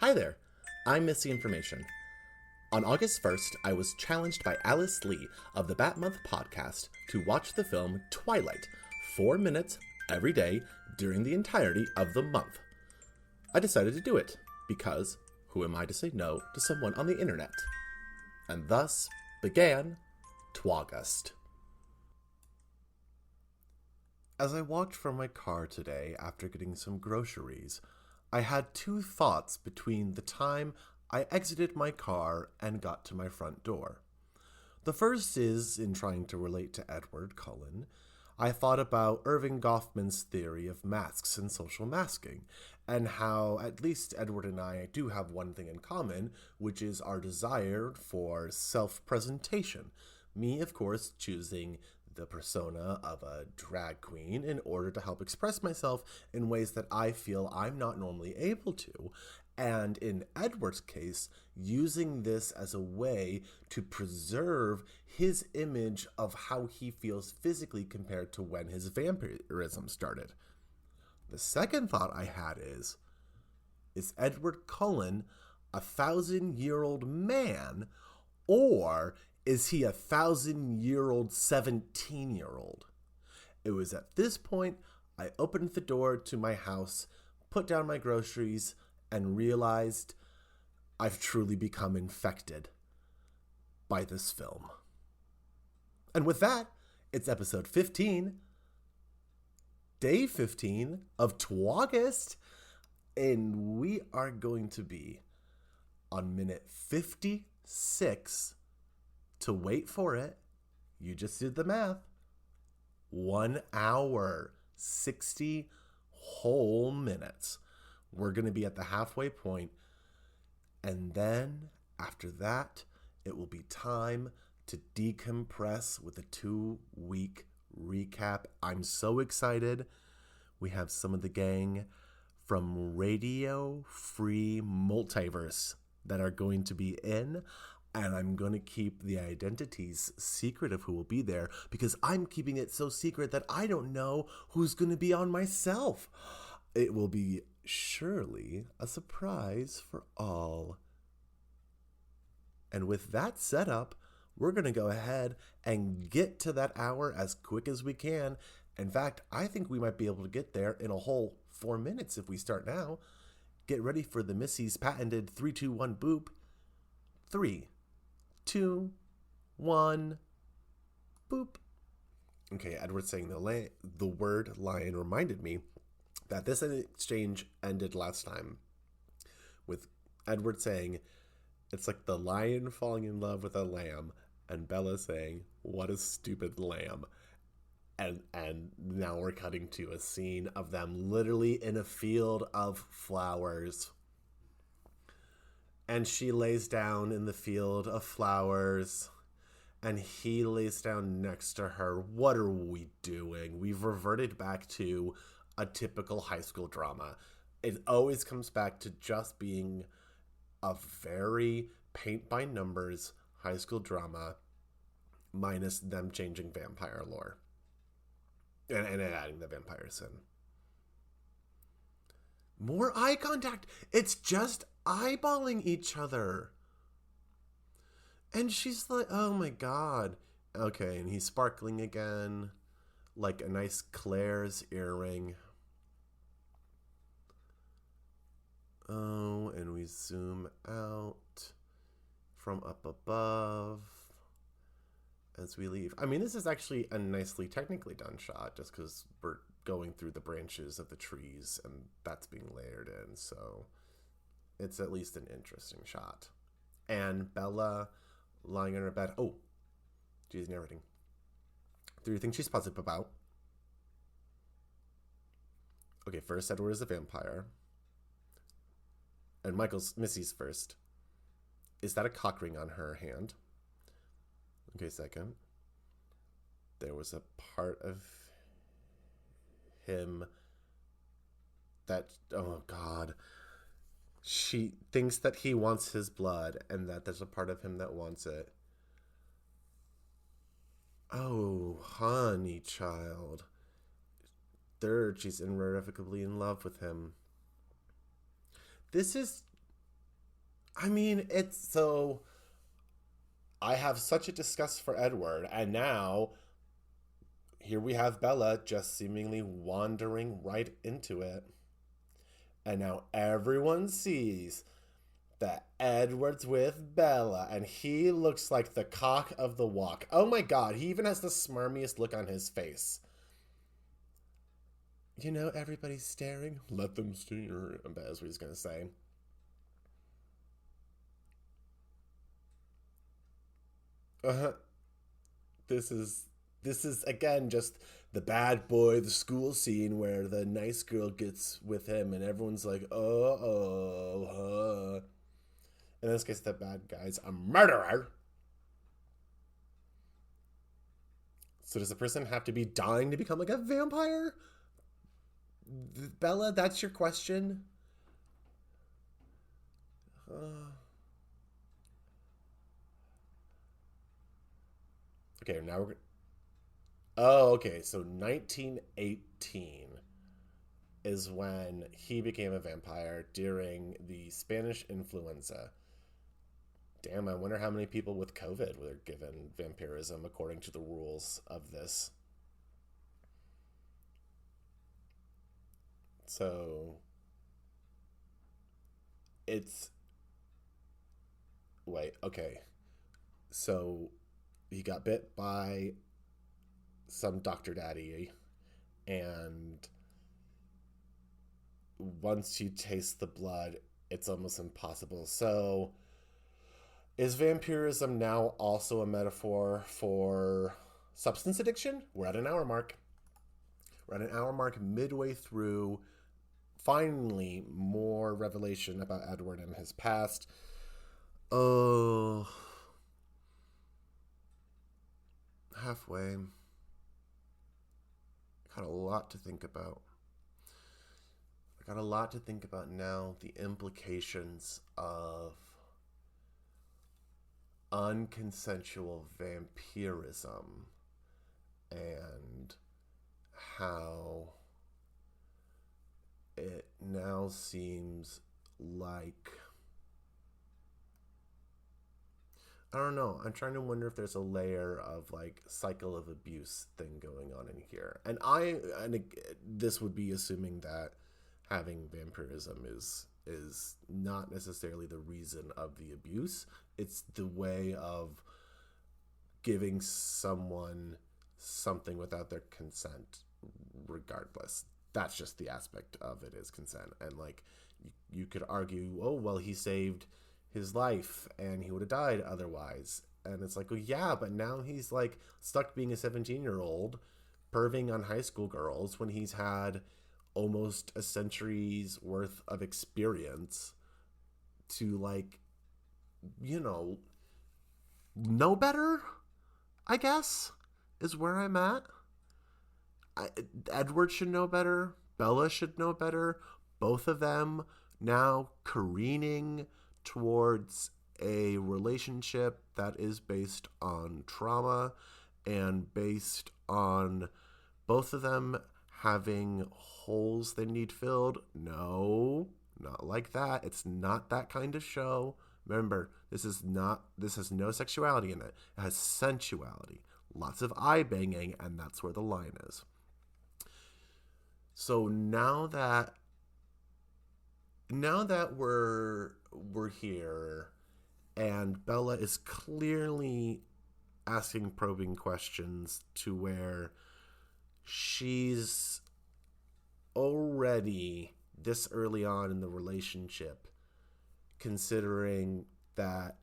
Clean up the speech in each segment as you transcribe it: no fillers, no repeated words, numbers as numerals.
Hi there, I'm Missy Information. On August 1st, I was challenged by Alice Lee of the Bat Month podcast to watch the film Twilight, 4 minutes every day during the entirety of the month. I decided to do it, because who am I to say no to someone on the internet? And thus began Twaugust. As I walked from my car today after getting some groceries, I had two thoughts between the time I exited my car and got to my front door. The first is, in trying to relate to Edward Cullen, I thought about Irving Goffman's theory of masks and social masking, and how at least Edward and I do have one thing in common, which is our desire for self-presentation. Me, of course, choosing the persona of a drag queen in order to help express myself in ways that I feel I'm not normally able to. And in Edward's case, using this as a way to preserve his image of how he feels physically compared to when his vampirism started. The second thought I had is Edward Cullen a 1,000-year-old man, or is he a 1,000-year-old 17-year-old? It was at this point I opened the door to my house, put down my groceries, and realized I've truly become infected by this film. And with that, it's episode 15, day 15 of Twaugust, and we are going to be on minute 56 to, wait for it, you just did the math, 1 hour, 60 whole minutes. We're going to be at the halfway point, and then after that, it will be time to decompress with a 2-week recap. I'm so excited. We have some of the gang from Radio Free Multiverse that are going to be in, and I'm going to keep the identities secret of who will be there because I'm keeping it so secret that I don't know who's going to be on myself. It will be surely a surprise for all. And with that set up, we're going to go ahead and get to that hour as quick as we can. In fact, I think we might be able to get there in a whole 4 minutes if we start now. Get ready for the Missy's patented 3, 2, 1 boop. 3, 2, 1, boop. Okay, Edward saying the word lion reminded me that this exchange ended last time with Edward saying, it's like the lion falling in love with a lamb, and Bella saying, what a stupid lamb. And now we're cutting to a scene of them literally in a field of flowers. And she lays down in the field of flowers, and he lays down next to her. What are we doing? We've reverted back to a typical high school drama. It always comes back to just being a very paint-by-numbers high school drama, minus them changing vampire lore. And adding the vampires in. More eye contact. It's just eyeballing each other. And she's like, oh my god. Okay, and he's sparkling again. Like a nice Claire's earring. Oh, and we zoom out from up above as we leave. I mean, this is actually a nicely technically done shot just because we're going through the branches of the trees and that's being layered in. So it's at least an interesting shot. And Bella lying in her bed. Oh, she's narrating. 3 things she's positive about. Okay, first, Edward is a vampire. And Missy's first. Is that a cock ring on her hand? Okay, second. There was a part of him that, oh God, she thinks that he wants his blood and that there's a part of him that wants it. Oh, honey child. Third, she's irrevocably in love with him. This is I mean, it's so. I have such a disgust for Edward, and now here we have Bella just seemingly wandering right into it. And now everyone sees that Edward's with Bella, and he looks like the cock of the walk. Oh my god, he even has the smarmiest look on his face. You know, everybody's staring. Let them stare. That's what he's gonna say. Uh-huh. This is this is again just the bad boy, the school scene where the nice girl gets with him, and everyone's like, oh, in this case, the bad guy's a murderer. So does the person have to be dying to become like a vampire? Bella, that's your question. Uh, okay, now we're. Oh, okay. So 1918 is when he became a vampire during the Spanish influenza. Damn, I wonder how many people with COVID were given vampirism according to the rules of this. So it's. Wait, okay. So he got bit by some Dr. Daddy, and once you taste the blood, it's almost impossible. So is vampirism now also a metaphor for substance addiction? We're at an hour mark. We're at an hour mark midway through. Finally, more revelation about Edward and his past. Oh, halfway. Got a lot to think about. I got a lot to think about now. The implications of unconsensual vampirism and how it now seems like I don't know. I'm trying to wonder if there's a layer of like cycle of abuse thing going on in here. And this would be assuming that having vampirism is not necessarily the reason of the abuse. It's the way of giving someone something without their consent regardless. That's just the aspect of it is consent. And like you could argue, oh well, he saved his life and he would have died otherwise. And it's like, well, yeah, but now he's like stuck being a 17-year-old perving on high school girls when he's had almost a century's worth of experience to like, you know better, I guess, is where I'm at. I, Edward should know better. Bella should know better. Both of them now careening towards a relationship that is based on trauma and based on both of them having holes they need filled. No, not like that. It's not that kind of show. Remember, this has no sexuality in it. It has sensuality. Lots of eye banging, and that's where the line is. So now that we're here and Bella is clearly asking probing questions to where she's already this early on in the relationship considering that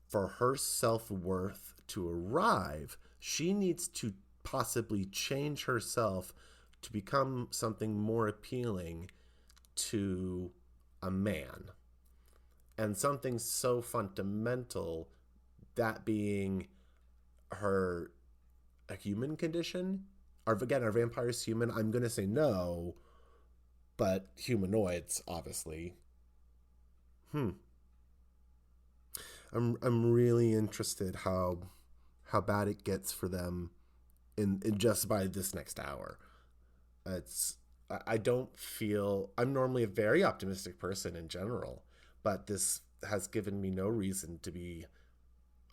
for her self-worth to arrive, she needs to possibly change herself to become something more appealing to a man. And something so fundamental, that being her a human condition. Are vampires human? I'm going to say no, but humanoids, obviously. Hmm. I'm really interested how bad it gets for them in just by this next hour. It's I don't feel I'm normally a very optimistic person in general, but this has given me no reason to be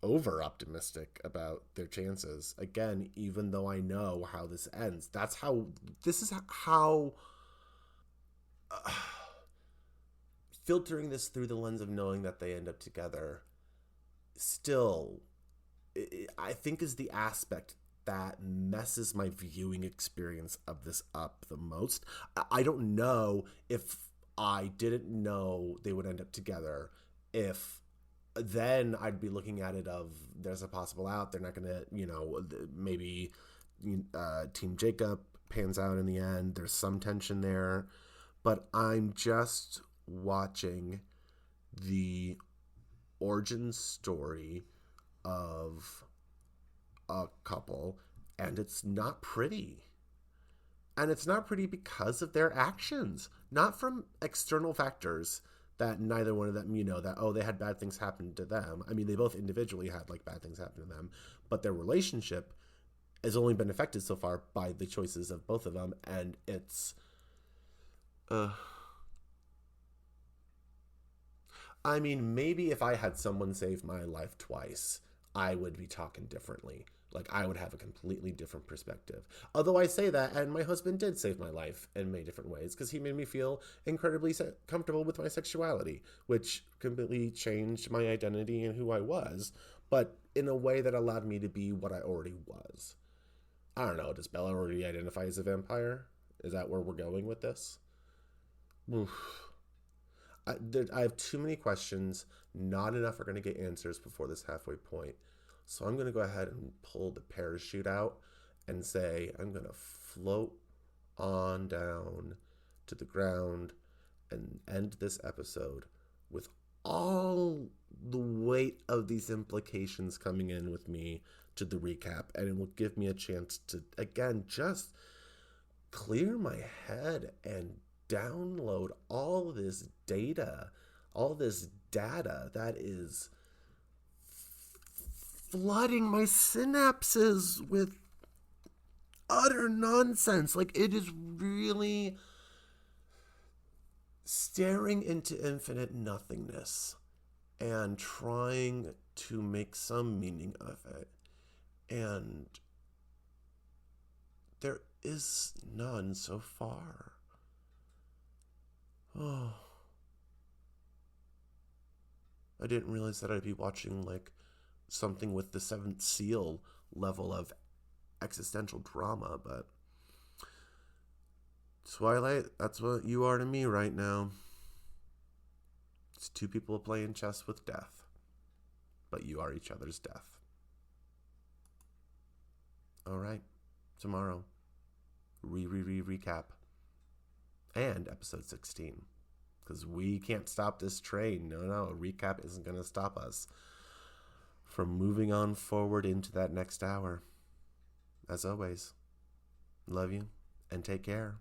over optimistic about their chances. Again, even though I know how this ends, this is how uh, filtering this through the lens of knowing that they end up together still, I think, is the aspect that messes my viewing experience of this up the most. I don't know if I didn't know they would end up together, if then I'd be looking at it of there's a possible out. They're not going to, maybe Team Jacob pans out in the end. There's some tension there. But I'm just watching the origin story of a couple, and it's not pretty. And it's not pretty because of their actions, not from external factors that neither one of them, that, oh, they had bad things happen to them. I mean, they both individually had like bad things happen to them, but their relationship has only been affected so far by the choices of both of them. And it's, I mean, maybe if I had someone save my life twice, I would be talking differently. Like, I would have a completely different perspective. Although I say that, and my husband did save my life in many different ways, because he made me feel incredibly comfortable with my sexuality, which completely changed my identity and who I was, but in a way that allowed me to be what I already was. I don't know, does Bella already identify as a vampire? Is that where we're going with this? Oof. I have too many questions. Not enough are going to get answers before this halfway point. So I'm going to go ahead and pull the parachute out and say I'm going to float on down to the ground and end this episode with all the weight of these implications coming in with me to the recap. And it will give me a chance to, again, just clear my head and download all this data, all this data that is flooding my synapses with utter nonsense. Like, it is really staring into infinite nothingness and trying to make some meaning of it. And there is none so far. Oh. I didn't realize that I'd be watching like something with the Seventh Seal level of existential drama, but Twilight, that's what you are to me right now. It's two people playing chess with death, but you are each other's death. All right, tomorrow, recap, and episode 16. Because we can't stop this train. No, a recap isn't going to stop us from moving on forward into that next hour. As always, love you and take care.